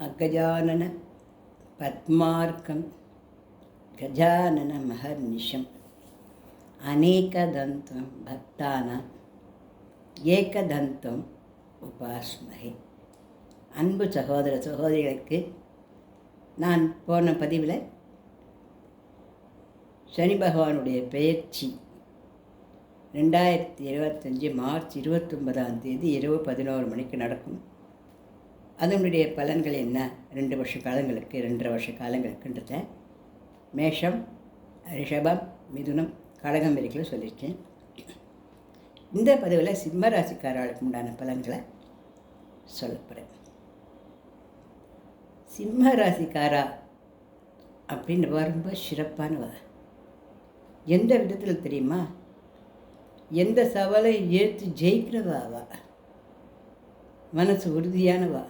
அகஜானன பத்மார்க்கம் கஜானன மஹர்நிஷம் அநேகதந்தம் பக்தானாம் ஏகதந்தம் உபாஸ்மஹே. அன்பு சகோதர சகோதரிகளுக்கு நான் போன பதிவில் சனி பகவானுடைய பெயர்ச்சி 2025 மார்ச் 29 இரவு 11 மணிக்கு நடக்கும். அதனுடைய பலன்கள் என்ன, 2 வருஷ காலங்களுக்கு 2.5 வருஷ காலங்களுக்குன்றத மேஷம், ரிஷபம், மிதுனம், கடகம் வரைக்கும் சொல்லியிருக்கேன். இந்த பதிவில் சிம்ம ராசிக்காரர்களுக்கு உண்டான பலன்களை சொல்லப்படுறேன். சிம்ம ராசிக்காரா அப்படின்னு ரொம்ப சிறப்பானவா. எந்த விதத்தில் தெரியுமா? எந்த சவாலை ஏற்று ஜெயிக்கிறவாவா, மனசு உறுதியானவா,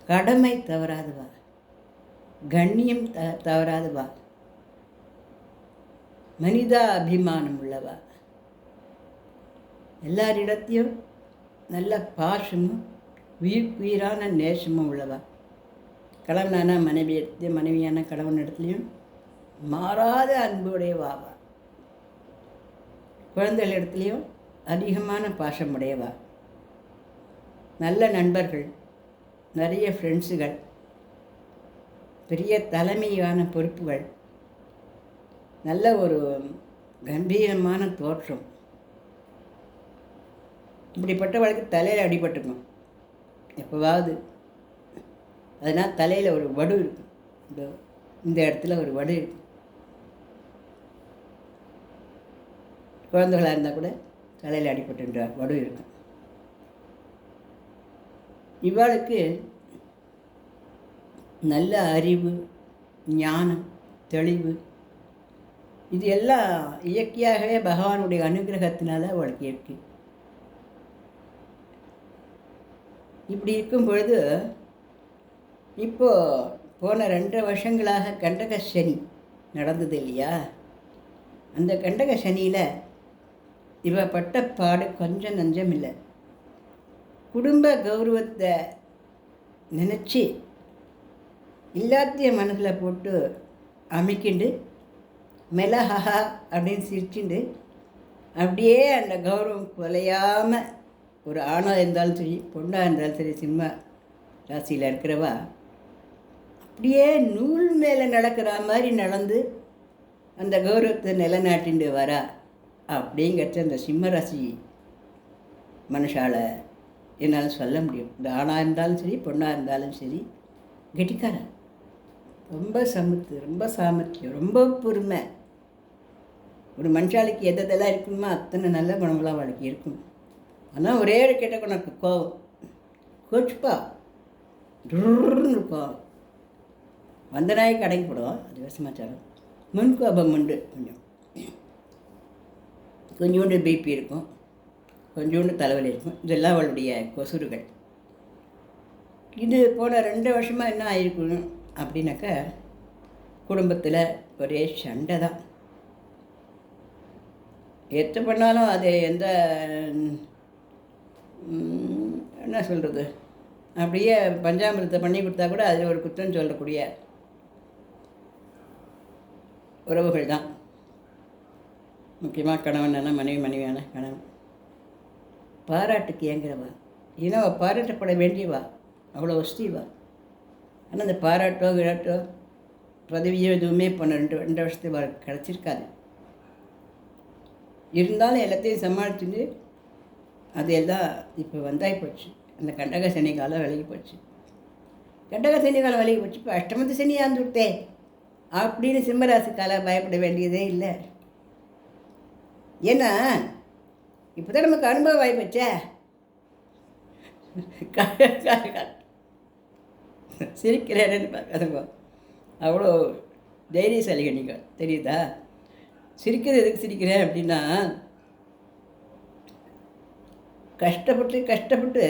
கடமை தவறாதவா, கண்ணியம் தவறாதவா, மனித அபிமானம் உள்ளவா, எல்லாரிடத்தையும் நல்ல பாசமும் உயிரான நேசமும் உள்ளவா, கணவனான மனைவியிடத்தையும் மனைவியான கணவன் இடத்துலையும் மாறாத அன்புடையவாவா, குழந்தைகள் இடத்துலையும் அதிகமான பாசமுடையவா, நல்ல நண்பர்கள், நிறைய ஃப்ரெண்ட்ஸுகள், பெரிய தலைமையான பொறுப்புகள், நல்ல ஒரு கம்பீரமான தோற்றம், இப்படிப்பட்டவளுக்கு தலையில் அடிபட்டுக்கும் எப்போவாவது. அதனால் தலையில் ஒரு வடு இருக்கும், இந்த இடத்துல ஒரு வடு இருக்கும். குழந்தைகளாக இருந்தால் கூட தலையில் அடிபட்டுன்ற வடு இருக்கும். இவளுக்கு நல்ல அறிவு, ஞானம், தெளிவு, இது எல்லாம் இயற்கையாகவே பகவானுடைய அனுகிரகத்தினால அவளுக்கு இருக்கு. இப்படி இருக்கும் பொழுது இப்போது போன 2 வருஷங்களாக கண்டக சனி நடந்தது இல்லையா? அந்த கண்டக சனியில் இவ பட்ட பாடு கொஞ்சம் நஞ்சம் இல்லை. குடும்ப கௌரவத்தை நினச்சி எல்லாத்தையும் மனசில் போட்டு அமைக்கிண்டு மெலஹா அப்படின்னு சிரிச்சுண்டு அப்படியே அந்த கௌரவம் குலையாமல் ஒரு ஆணாக இருந்தாலும் சரி பொண்ணாக இருந்தாலும் சரி சிம்ம ராசியில் இருக்கிறவா அப்படியே நூல் மேலே நடக்கிற மாதிரி நடந்து அந்த கௌரவத்தை நிலைநாட்டிண்டு வரா. அப்படிங்கிறச்ச அந்த சிம்ம ராசி மனுஷால என்னால் சொல்ல முடியும். இந்த ஆணாக இருந்தாலும் சரி பொண்ணாக இருந்தாலும் சரி கெட்டிக்காரன், ரொம்ப சமத்து, ரொம்ப சாமர்த்தியம், ரொம்ப பொறுமை. ஒரு மனுஷாளுக்கு எதெல்லாம் இருக்குமா அத்தனை நல்ல குணங்களாக அவளுக்கு இருக்கும். ஆனால் ஒரே கேட்ட குணக்கு கோவம், கோச்சுப்பா டுன்னு இருக்கும். வந்த நாய் கடைக்கு போடுவோம், அது சமாச்சாரம். முன்கோபம் உண்டு, கொஞ்சோண்டு பிபி இருக்கும், கொஞ்சோண்டு தலைவலி இருக்கும். இதெல்லாம் அவளுடைய கொசுறுகள். இது போன 2 வருஷமாக என்ன ஆகிருக்கணும் அப்படின்னாக்கா, குடும்பத்தில் ஒரே சண்டை தான். எத்த பண்ணாலும் அது எந்த என்ன சொல்கிறது, அப்படியே பஞ்சாமிரத்தை பண்ணி கொடுத்தா கூட அதில் ஒரு குற்றம் சொல்லக்கூடிய உறவுகள் தான். முக்கியமாக கணவனான மனைவி, மனைவியான கணவன். பாராட்டுக்கு ஏங்குறவா, ஏன்னா பாராட்டப்பட வேண்டியவா, அவ்வளோ வசதிவா. ஆனால் அந்த பாராட்டோ விராட்டோ பதவியோ எதுவுமே போன 2 வருஷத்துக்கு கிடச்சிருக்காது. இருந்தாலும் எல்லாத்தையும் சமாளிச்சுட்டு அது எல்லாம் இப்போ வந்தாய் போச்சு. அந்த கண்டக சனி காலம் விலகி போச்சு. கண்டக சனி காலம் விலகி போச்சு. இப்போ அஷ்டமத்து சனி ஆந்து விட்டே அப்படின்னு சிம்மராசி காலம் பயப்பட வேண்டியதே இல்லை. ஏன்னா இப்போ தான் நமக்கு அனுபவம் ஆகிப்போச்சே. சிரிக்கிறேன்னு பார்க்காதங்க, அவ்வளோ தைரியசாலிகள் நீங்கள், தெரியுதா? சிரிக்கிறது எதுக்கு சிரிக்கிறேன் அப்படின்னா, கஷ்டப்பட்டு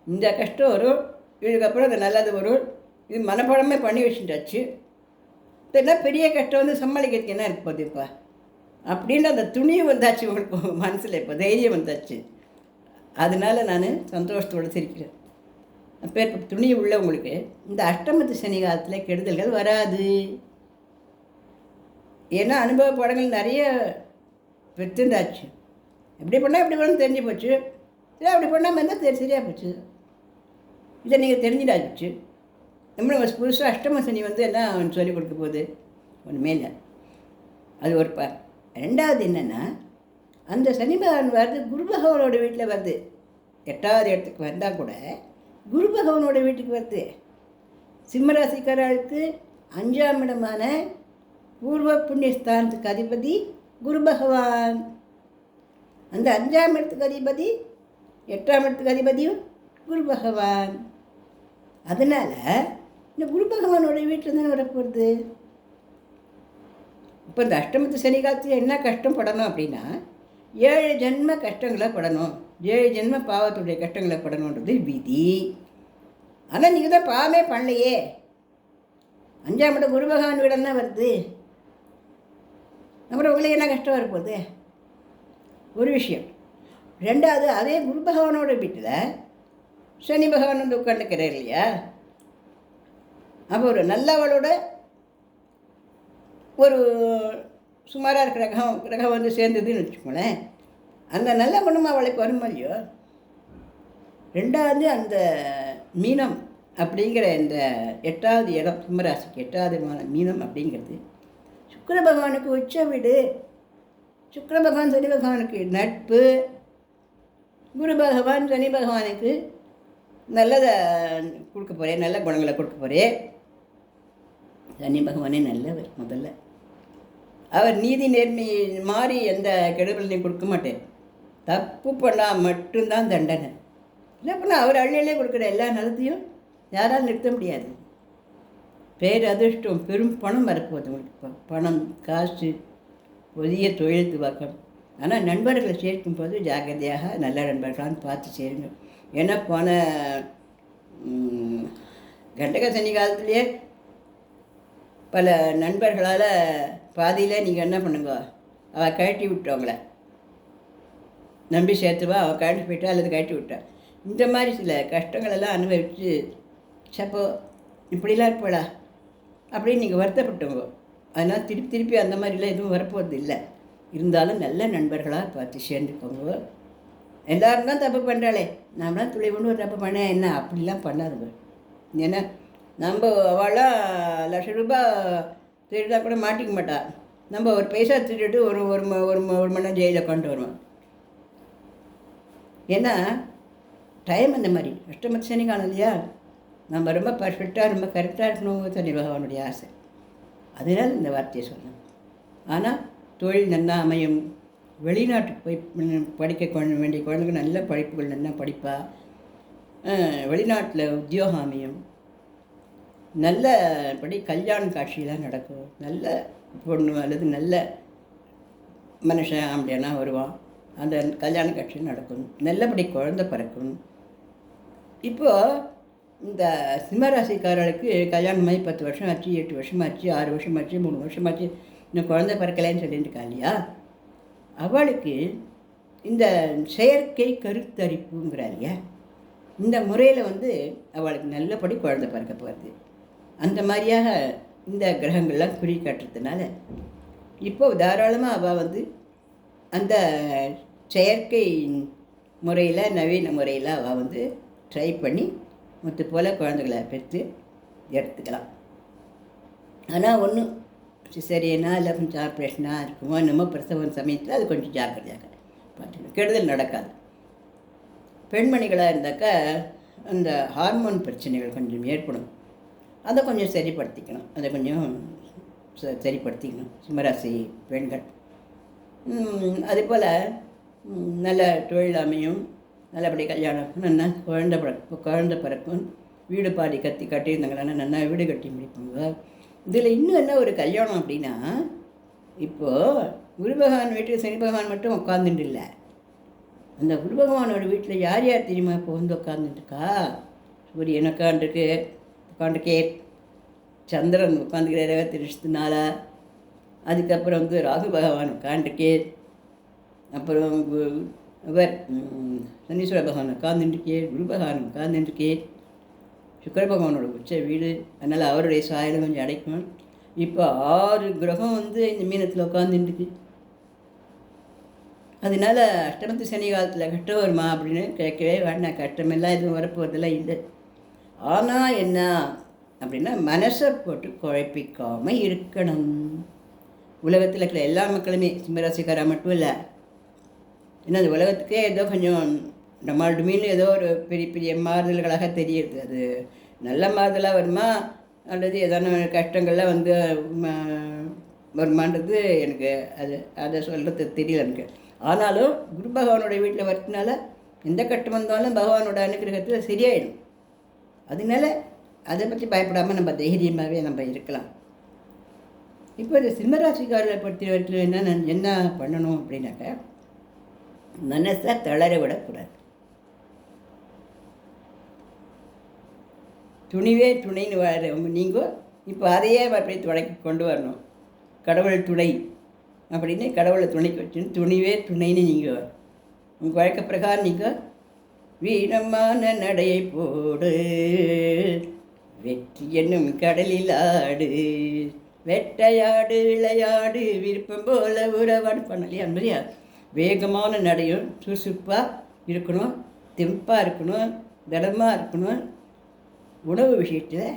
இந்த கஷ்டம் வரும், இதுக்கப்புறம் அது நல்லது வரும், இது மனப்பாடமே பண்ணி வச்சுட்டாச்சு. இதெல்லாம் பெரிய கஷ்டம் வந்து சமாளிக்கிறதுக்கு என்ன இருக்கு போகுதுப்பா அப்படின்ற அந்த துணியும் வந்தாச்சு உங்களுக்கு மனசில். இப்போ தைரியம் வந்தாச்சு. அதனால் நான் சந்தோஷத்தோடு சிரிக்கிறேன். அப்பேற்பட்ட துணி உள்ளவங்களுக்கு இந்த அஷ்டமத்து சனி காலத்தில் கெடுதல்கள் வராது. ஏன்னா அனுபவ படங்கள் நிறைய பெற்றுந்தாச்சு. எப்படி பண்ணால் எப்படி பண்ணணும் தெரிஞ்சு போச்சு. சரி, அப்படி பண்ணாமல் இருந்தால் சரியாக போச்சு. இதை நீங்கள் தெரிஞ்சுடாச்சு. நம்மளும் புதுசாக அஷ்டம சனி என்ன சொல்லிக் கொடுக்க போகுது? ஒன்றுமே இல்லை. அது ஒரு ரெண்டாவது என்னென்னா, அந்த சனி பகவான் வருது குரு பகவானோட வீட்டில் வருது. 8வது இடத்துக்கு வந்தால் கூட குரு பகவானோட வீட்டுக்கு வருது. சிம்மராசிக்காரர்களுக்கு 5ஆம் இடமான பூர்வ புண்ணியஸ்தானத்துக்கு அதிபதி குரு பகவான். அந்த 5ஆம் இடத்துக்கு அதிபதி 8ஆம் இடத்துக்கு அதிபதியும் குரு பகவான். அதனால் இந்த குரு பகவானோட வீட்டில் தானே வரப்போகிறது. இப்போ இந்த அஷ்டமத்து சனி காலத்தில் என்ன கஷ்டப்படணும் அப்படின்னா, 7 ஜென்ம கஷ்டங்களை படணும். 7 ஜென்ம பாவத்துடைய கஷ்டங்களை படணுன்றது விதி. ஆனால் நீங்கள் தான் பாவமே பண்ணலையே. 5ஆம் இடம் குரு பகவான் வீடன்னா வருது. அப்புறம் உங்களுக்கு என்ன கஷ்டம் வரப்போகுது? ஒரு விஷயம். ரெண்டாவது, அதே குரு பகவானோட வீட்டில் சனி பகவான் உட்காந்துக்கிறார் இல்லையா? அப்போ ஒரு நல்லவளோட ஒரு சுமாராக இருக்கிற கிரகம் சேர்ந்ததுன்னு வச்சுக்கோங்களேன். அந்த நல்ல குணமாக அவளுக்கு வருமா இல்லையோ? ரெண்டாவது, அந்த மீனம் அப்படிங்கிற இந்த 8வது இடம், சிம்மராசிக்கு 8வது மீனம் அப்படிங்கிறது சுக்கிர பகவானுக்கு உச்ச வீடு. சுக்கிர பகவான் சனி பகவானுக்கு நட்பு. குரு பகவான் சனி பகவானுக்கு நல்லதை கொடுக்க போகிறேன், நல்ல குணங்களை கொடுக்க போகிறேன். சனி பகவானே நல்லவர். முதல்ல அவர் நீதி நேர்மை மாறி எந்த கெடுதலையும் கொடுக்க மாட்டேன். தப்பு பண்ணால் மட்டும்தான் தண்டனை. இல்லை பண்ணால் அவர் அள்ளியிலே கொடுக்குற எல்லா நலத்தையும் யாராலும் நிறுத்த முடியாது. பேர் அதிர்ஷ்டம், பெரும் பணம் வரப்போகுது உங்களுக்கு. பணம், காசு, புதிய தொழில் துவக்கம். ஆனால் நண்பர்களை சேர்க்கும் போது ஜாக்கிரதையாக நல்ல நண்பர்களான்னு பார்த்து சேருங்க. ஏன்னா போன கண்டக சனி காலத்துலேயே பல நண்பர்களால் பாதியில் நீங்கள் என்ன பண்ணுங்க, அவள் கழட்டி விட்டவங்கள நம்பி சேர்த்துவா, அவள் கழட்டி போயிட்டா அல்லது கழட்டி விட்டா. இந்த மாதிரி சில கஷ்டங்களெல்லாம் அனுபவித்து சப்போ இப்படிலாம் இருப்படா அப்படின்னு நீங்கள் வருத்தப்பட்டவங்க. அதனால் திருப்பி அந்த மாதிரிலாம் எதுவும் வரப்போகிறது இல்லை. இருந்தாலும் நல்ல நண்பர்களாக பார்த்து சேர்ந்துக்கோங்க. எல்லோரும் தான் தப்பு பண்ணுறாளே, நாம்லாம் துளி கொண்டு ஒரு தப்பு பண்ணேன் என்ன, அப்படிலாம் பண்ணாதுங்க. ஏன்னா நம்ம அவளாம் ₹1,00,000 திருடா கூட மாட்டிக்க மாட்டா. நம்ம ஒரு பைசா திருட்டு ஒரு ஒரு ஒரு மணி நேரம் ஜெயிலில் கொண்டு வருவோம். ஏன்னா டைம் அந்த மாதிரி. அஷ்டமத்து சனி காலம் இல்லையா? நம்ம ரொம்ப பர்ஃபெக்டாக ரொம்ப கரெக்டாக இருக்கணும் சனி பகவானுடைய ஆசை. அதனால் இந்த வார்த்தையை சொன்னேன். ஆனால் தொழில் நன்னா அமையும். வெளிநாட்டுக்கு போய் படிக்க வேண்டிய குழந்தைங்க நல்ல படிப்புகள் நல்லா படிப்பா. வெளிநாட்டில் உத்தியோகம் அமையும். நல்லபடி கல்யாண காட்சியெலாம் நடக்கும். நல்ல பொண்ணு அல்லது நல்ல மனுஷன் அப்படின்னா வருவான். அந்த கல்யாண காட்சி நடக்கும். நல்லபடி குழந்தை பிறக்கும். இப்போது இந்த சிம்மராசிக்காரர்களுக்கு கல்யாணமாகி 10 வருஷம் ஆச்சு, 8 வருஷம் ஆச்சு, 6 வருஷம் ஆச்சு, 3 வருஷம் ஆச்சு, இன்னும் குழந்தை பிறக்கலைன்னு சொல்லிட்டு இருக்கா இல்லையா? அவளுக்கு இந்த செயற்கை கருத்தரிப்புங்கிற இல்லையா, இந்த முறையில் அவளுக்கு நல்லபடி குழந்தை பிறக்க போகிறது. அந்த மாதிரியாக இந்த கிரகங்கள்லாம் குறி காட்டுறதுனால இப்போது தாராளமாக அவள் அந்த செயற்கை முறையில், நவீன முறையில் அவள் ட்ரை பண்ணி முத்து போல் குழந்தைகளை பெற்று எடுத்துக்கலாம். ஆனால் ஒன்றும் சிசேரியனா இல்லை கொஞ்சம் ஆப்ரேஷனாக இருக்குமோ என்னமோ பிரசவம் சமயத்தில் அது கொஞ்சம் ஜாக்கிரதையாக பார்த்துக்கணும். கெடுதல் நடக்காது. பெண்மணிகளாக இருந்தாக்கா அந்த ஹார்மோன் பிரச்சனைகள் கொஞ்சம் ஏற்படும். அதை கொஞ்சம் சரிப்படுத்திக்கணும். அதை கொஞ்சம் சரிப்படுத்திக்கணும் சிம்மராசி பெண்கள். அதேபோல் நல்ல தொழில் அமையும். நல்லபடி கல்யாணம், நல்லா குழந்தை பிறக்கும். வீடு பாடி கட்டியிருந்தாங்கன்னா நல்லா வீடு கட்டி முடிப்பாங்க. இதில் இன்னும் என்ன ஒரு கல்யாணம் அப்படின்னா, இப்போது குரு பகவான் வீட்டில் சனி பகவான் மட்டும் உட்காந்துட்டு இல்லை. அந்த குரு பகவானோட வீட்டில் யார் யார் தெரியுமா இப்போ உட்காந்துட்டுருக்கா? சூரியன் உட்காந்துருக்கே, சந்திரன் உட்காந்துக்கிற 24. அதுக்கப்புறம் ராகு பகவான் உட்காந்துருக்கே. அப்புறம் இவர் சனீஸ்வர பகவான் உட்காந்துட்டுருக்கே. குரு பகவான் உட்காந்துட்டுருக்கே. சுக்கிர பகவானோட உச்ச வீடு, அதனால் அவருடைய சாயலும் கொஞ்சம் அடைக்கும். இப்போ 6 கிரகம் வந்து இந்த மீனத்தில் உட்காந்துருக்கு. அதனால அஷ்டமத்து சனி காலத்தில் கஷ்டம் வருமா அப்படின்னு கேட்கவே வேண்டாம். கஷ்டமெல்லாம் எதுவும் வரப்போகிறதெல்லாம் இல்லை. ஆனால் என்ன அப்படின்னா, மனசை போட்டு குழப்பிக்காமல் இருக்கணும். உலகத்தில் இருக்கிற எல்லா மக்களுமே, சிம்மராசிக்காரா மட்டும் இல்லை, ஏன்னா அந்த உலகத்துக்கே ஏதோ கொஞ்சம் நம்மளோட மீன் ஏதோ ஒரு பெரிய பெரிய மாறுதல்களாக தெரியுது. அது நல்ல மாறுதலாக வருமா அல்லது ஏதான கஷ்டங்கள்லாம் வந்து வருமானது எனக்கு அதை சொல்கிறது தெரியல எனக்கு. ஆனாலும் குரு பகவானோட வீட்டில் வரதுனால எந்த கஷ்டம் வந்தாலும் பகவானோட அனுகிரகத்தில் சரியாயிடும். அதனால அதை பற்றி பயப்படாமல் நம்ம தைரியமாகவே நம்ம இருக்கலாம். இப்போ இந்த சிம்மராசிக்காரரை பொறுத்த வரைக்கும் என்ன பண்ணணும் அப்படின்னாக்க, மனசை தளர விடக்கூடாது. துணிவே துணைன்னு வர நீங்கள் இப்போ அதையே அப்படி துணைக்கு கொண்டு வரணும். கடவுள் துணை அப்படின்னு கடவுளை துணைக்கு வச்சுன்னு துணிவே துணைன்னு நீங்கள் உங்கள் வழக்க பிரகாரம் நீங்கள் வீணமான நடையை போடு, வெற்றி என்னும் கடலில் ஆடு, வெட்டையாடு விளையாடு விருப்பம் போல உறவாடு பண்ணலையா மாதிரியா வேகமான நடையும் சுறுசுறுப்பாக இருக்கணும், தெம்பாக இருக்கணும், திடமாக இருக்கணும். உணவு விஷயத்தில்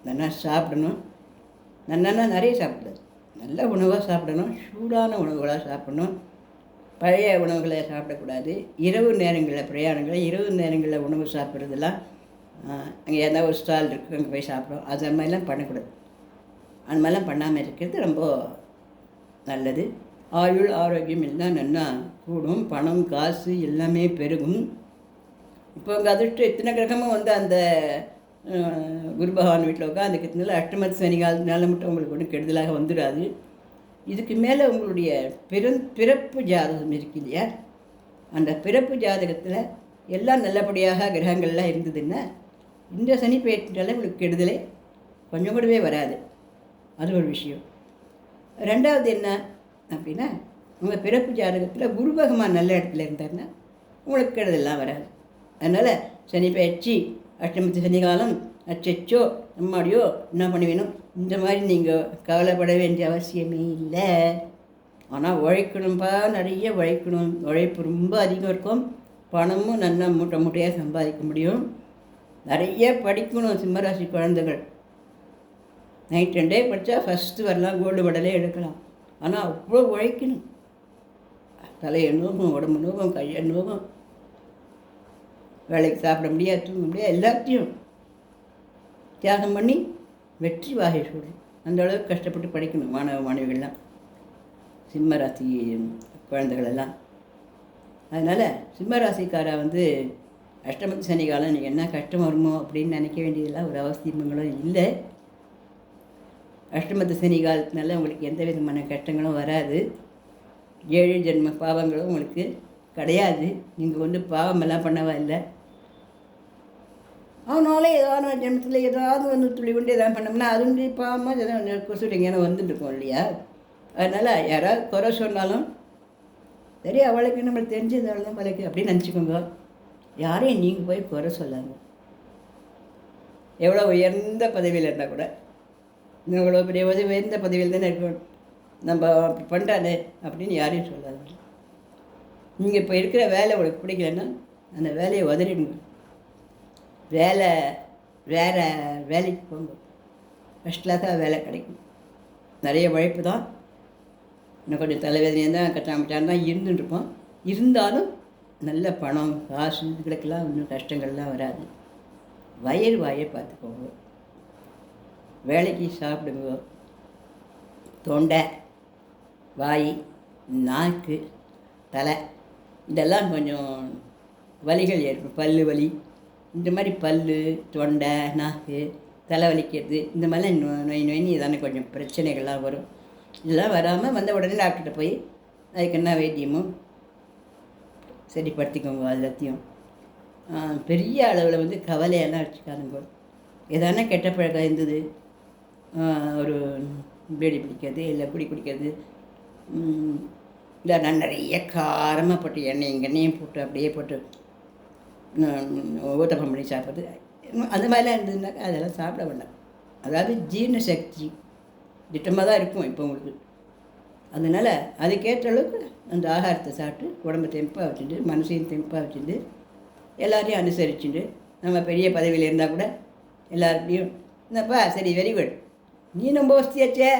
நல்லா சாப்பிடணும். நல்லா நிறைய சாப்பிடக்கூடாது, நல்ல உணவாக சாப்பிடணும், சூடான உணவுகளாக சாப்பிடணும், பழைய உணவுகளை சாப்பிடக்கூடாது. இரவு நேரங்களில் பிரயாணங்களில் இரவு நேரங்களில் உணவு சாப்பிட்றதெல்லாம் அங்கே ஏதாவது ஒரு ஸ்டால் இருக்குது அங்கே போய் சாப்பிட்றோம், அது மாதிரிலாம் பண்ணக்கூடாது. அந்த மாதிரிலாம் பண்ணாமல் இருக்கிறது ரொம்ப நல்லது. ஆயுள் ஆரோக்கியம் எல்லாம் நல்லா கூடும், பணம் காசு எல்லாமே பெருகும். இப்போ உங்கள் அதிர்ஷ்டம் எத்தனை கிரகமும் வந்து அந்த குரு பகவான் வீட்டில் உட்காந்துக்கிறதுனால அஷ்டமத்து சனி காலத்தினால மட்டும் உங்களுக்கு ஒன்றும் கெடுதலாக வந்துடாது. இதுக்கு மேலே உங்களுடைய பிறப்பு ஜாதகம் இருக்கு இல்லையா, அந்த பிறப்பு ஜாதகத்தில் எல்லாம் நல்லபடியாக கிரகங்கள்லாம் இருந்ததுன்னா இந்த சனி பெயர்ச்சினால உங்களுக்கு கெடுதலே கொஞ்சம் கூடவே வராது. அது ஒரு விஷயம். ரெண்டாவது என்ன அப்படின்னா, உங்கள் பிறப்பு ஜாதகத்தில் குரு பகவான் நல்ல இடத்துல இருந்தாருன்னா உங்களுக்கு கெடுதலாம் வராது. அதனால் சனி பயிற்சி அஷ்டமத்து சனி காலம் அச்சோ நம்மாடியோ என்ன பண்ணி வேணும் இந்த மாதிரி நீங்கள் கவலைப்பட வேண்டிய அவசியமே இல்லை. ஆனால் உழைக்கணும்பா, நிறைய உழைக்கணும். உழைப்பு ரொம்ப அதிகம் இருக்கும், பணமும் நல்லா மூட்டை மூட்டையாக சம்பாதிக்க முடியும். நிறைய படிக்கணும் சிம்மராசி குழந்தைகள். நைட் 2 படித்தா ஃபஸ்ட்டு வரலாம், கோல்டு மெடலே எடுக்கலாம். ஆனால் அவ்வளோ உழைக்கணும். தலையை நோகும், உடம்பு நோகும், கையை நோகும், வேலைக்கு சாப்பிட முடியாது, தூங்க முடியாது, எல்லாத்தையும் தியாகம் பண்ணி வெற்றி வாகை சொல்கிறோம். அந்த அளவுக்கு கஷ்டப்பட்டு படிக்கணும் மாணவ மாணவிகள்லாம், சிம்மராசி குழந்தைகளெல்லாம். அதனால் சிம்மராசிக்காரா வந்து அஷ்டமத்து சனி காலம் நீங்கள் என்ன கஷ்டம் வருமோ அப்படின்னு நினைக்க வேண்டியதெல்லாம் ஒரு அவசியங்களும் இல்லை. அஷ்டமத்து சனி காலத்தினால உங்களுக்கு எந்த விதமான கஷ்டங்களும் வராது. 7 ஜென்ம பாவங்களும் உங்களுக்கு கிடையாது. நீங்கள் வந்து பாவமெல்லாம் பண்ணவா இல்லை. அதனால ஏதாவது ஜென்மத்தில் ஏதாவது வந்து துளி கொண்டு எதாவது பண்ணோம்னா அது வந்து பாவமாக ஏதாவது கொசுட்டு எங்கேயான வந்துட்டுருக்கோம் இல்லையா. அதனால் யாராவது குறை சொன்னாலும் சரி, அவளுக்கு நம்மளுக்கு தெரிஞ்சது அவள் தான் பழக்கு அப்படின்னு நினச்சிக்கோங்க. யாரையும் நீங்கள் போய் குறை சொல்லாங்க. எவ்வளோ உயர்ந்த பதவியில் இருந்தால் கூட, இவ்வளோ பெரிய உயர்ந்த பதவியில் தானே இருக்கணும், நம்ம அப்படி பண்ணுறானே அப்படின்னு யாரையும் சொல்லாது. நீங்கள் இப்போ இருக்கிற வேலை உங்களுக்கு பிடிக்கலன்னா அந்த வேலையை உதறிடுங்க. வேறு வேலைக்கு போங்க, ஃபஸ்ட் கிளாஸாக வேலை கிடைக்கும். நிறைய உழைப்பு தான், இன்னும் கொஞ்சம் தலைவேதனையாக தான் கட்டாமட்டான் தான் இருந்துட்டுருப்போம். இருந்தாலும் நல்ல பணம் காசு இதுகளுக்கெல்லாம் இன்னும் கஷ்டங்கள்லாம் வராது. வாயை பார்த்துக்கோங்க, வேலைக்கு சாப்பிடுங்க. தொண்டை, வாய், நாக்கு, தலை இதெல்லாம் கொஞ்சம் வலிகள் ஏற்படும். பல் வலி, இந்த மாதிரி பல், தொண்டை, நாக்கு, தலை வலிக்கிறது, இந்த மாதிரிலாம் நோயின்னு இதானே கொஞ்சம் பிரச்சனைகள்லாம் வரும். இதெல்லாம் வராமல் வந்த உடனே டாக்டர்கிட்ட போய் அதுக்கு என்ன வைத்தியமோ சரிப்படுத்திக்கோங்க. எல்லாத்தையும் பெரிய அளவில் வந்து கவலையெல்லாம் வச்சுக்காதுங்க. எதானா கெட்ட பழக்கம் இருந்தது, ஒரு பீடி பிடிக்கிறது இல்லை குடி குடிக்கிறது, இல்லை நான் நிறைய காரமாக போட்டு எண்ணெயும் போட்டு அப்படியே போட்டு ஊத்தப்பம் பண்ணி சாப்பிட்றது, அந்த மாதிரிலாம் இருந்ததுனாக்கா அதெல்லாம் சாப்பிட வேண்டாம். அதாவது ஜீரண சக்தி திட்டமாக தான் இருக்கும் இப்போ உங்களுக்கு. அதனால் அதுக்கேற்ற அளவுக்கு அந்த ஆகாரத்தை சாப்பிட்டு உடம்பை தெம்பாக வச்சுட்டு மனசையும் தெம்பாக வச்சுட்டு எல்லாரையும் அனுசரிச்சுட்டு நம்ம பெரிய பதவியில் இருந்தால் கூட எல்லாருக்கையும் என்னப்பா சரி வெரி குட், நீ ரொம்ப வசதியாச்சே,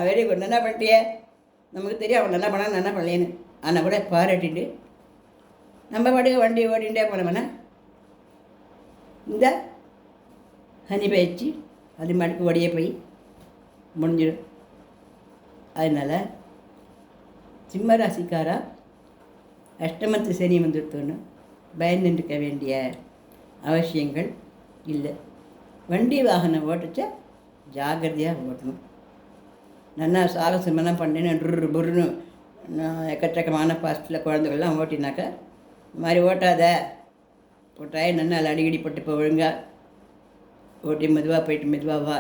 வெரி குட், நல்லா பண்ணிட்டியே, நமக்கு தெரியும் அவன் நல்லா பண்ணால் நல்லா பண்ணலேன்னு ஆனால் கூட பாராட்டிட்டு நம்ம பாட்டுக்கு வண்டி ஓடிண்டே போனோம்னா இந்த ஹனி பயிற்சி அது மாட்டுக்கு ஓடியே போய் முடிஞ்சிடும். அதனால் சிம்ம ராசிக்காரா அஷ்டமத்து சனி வந்துட்டோன்னு பயந்துட்டுக்க வேண்டிய அவசியங்கள் இல்லை. வண்டி வாகனம் ஓட்டுச்சா ஜாகிரதையாக ஓட்டணும். நல்லா சாகசமெல்லாம் பண்ணேன்னு புருன்னு எக்கச்சக்கமான பாஸ்டில் குழந்தைகள்லாம் ஓட்டினாக்கா இந்த மாதிரி ஓட்டாத, போட்டாயே நல்லா அடிக்கடி பட்டு இப்போ ஒழுங்கா ஓட்டி மெதுவாக போயிட்டு மெதுவாக வா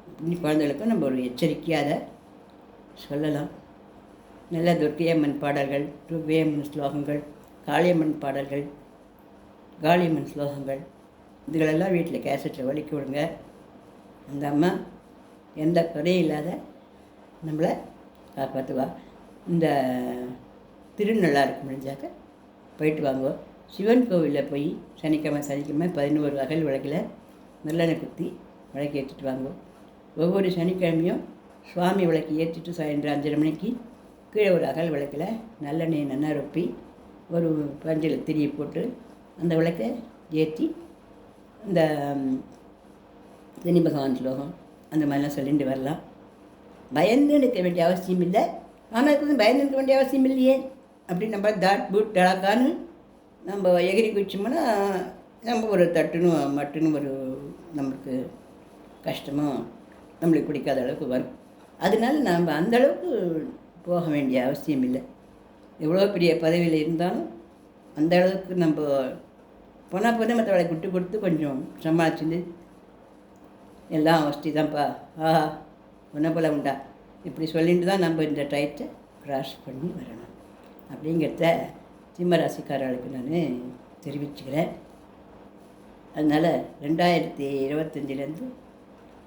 அப்படின்னு குழந்தைகளுக்கும் நம்ம ஒரு எச்சரிக்கையாக சொல்லலாம். நல்ல துர்க்கையம்மன் பாடல்கள், துர்க்கையம்மன் ஸ்லோகங்கள், காளியம்மன் பாடல்கள், காளியம்மன் ஸ்லோகங்கள் இதுகளெல்லாம் வீட்டில் கேசட்டில் ஒலிக்க விடுங்க. அந்த அம்மா எந்த குறையும் இல்லாத நம்மளை காப்பாற்றுவா. இந்த திருநள்ளா இருக்கு முடிஞ்சாக்க போயிட்டு வாங்குவோம். சிவன் கோவிலில் போய் சனிக்கிழமை 11 அகல் விளக்கில் நல்லெண்ணெய் குத்தி விளக்கு ஏற்றிட்டு வாங்குவோம். ஒவ்வொரு சனிக்கிழமையும் சுவாமி விளக்கு ஏற்றிட்டு சாயந்தரம் 5:30 மணிக்கு கீழே ஒரு அகல் விளக்கில் நல்லெண்ணெயை நல்லா ரொப்பி ஒரு பஞ்சில் திரியை போட்டு அந்த விளக்கை ஏற்றி இந்த சனி பகவான் ஸ்லோகம் அந்த மாதிரிலாம் சொல்லிட்டு வரலாம். பயந்து நிற்க வேண்டிய அவசியம் இல்லை. ஆனால் இதுக்கு பயந்து நிற்க வேண்டிய அவசியம் இல்லையே அப்படி நம்ம தாட் பூட் டலாக்கான்னு நம்ம எகிரி குச்சிச்சோம்னா நம்ம ஒரு தட்டுன்னு மட்டுன்னு ஒரு நம்மளுக்கு கஷ்டமும் நம்மளுக்கு பிடிக்காத அளவுக்கு வரும். அதனால நாம் அந்தளவுக்கு போக வேண்டிய அவசியம் இல்லை. எவ்வளோ பெரிய பதவியில் இருந்தாலும் அந்த அளவுக்கு நம்ம போனால் போதே மற்றவளை விட்டு கொடுத்து கொஞ்சம் சமாளிச்சுட்டு எல்லாம் வசதி தான்ப்பா, ஒன்றை போல் உண்டா இப்படி சொல்லிட்டு தான் நம்ம இந்த டயத்தை க்ராஸ் பண்ணி வரணும் அப்படிங்கிறத சிம்மராசிக்காரர்களுக்கு நான் தெரிவிச்சுக்கிறேன். அதனால் 2025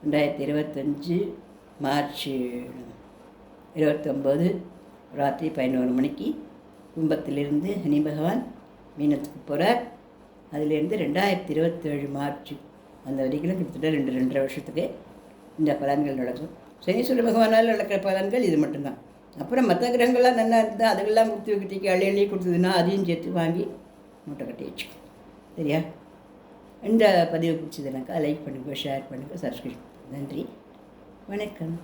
2025 மார்ச் 29 ராத்திரி 11 மணிக்கு கும்பத்திலிருந்து சனி பகவான் மீனத்துக்கு போகிறார். அதிலேருந்து 2027 மார்ச் அந்த வரைக்கும் கிட்டத்தட்ட 2.5 வருஷத்துக்கு இந்த பலன்கள் நடக்கும். சனீஸ்வர பகவானால் நடக்கிற பலன்கள் இது மட்டும்தான். அப்புறம் மற்ற கிரகங்கள்லாம் நல்லா இருந்தால் அதுக்கெல்லாம் கொடுத்து வைக்கிறதுக்கு அள்ளி கொடுத்ததுன்னா அதையும் சேர்த்து வாங்கி மூட்டை கட்டி வச்சுக்கோம். சரியா? இந்த பதிவு பிடிச்சதுனாக்கா லைக் பண்ணுங்கள், ஷேர் பண்ணுங்கள், சப்ஸ்கிரைப். நன்றி, வணக்கம்.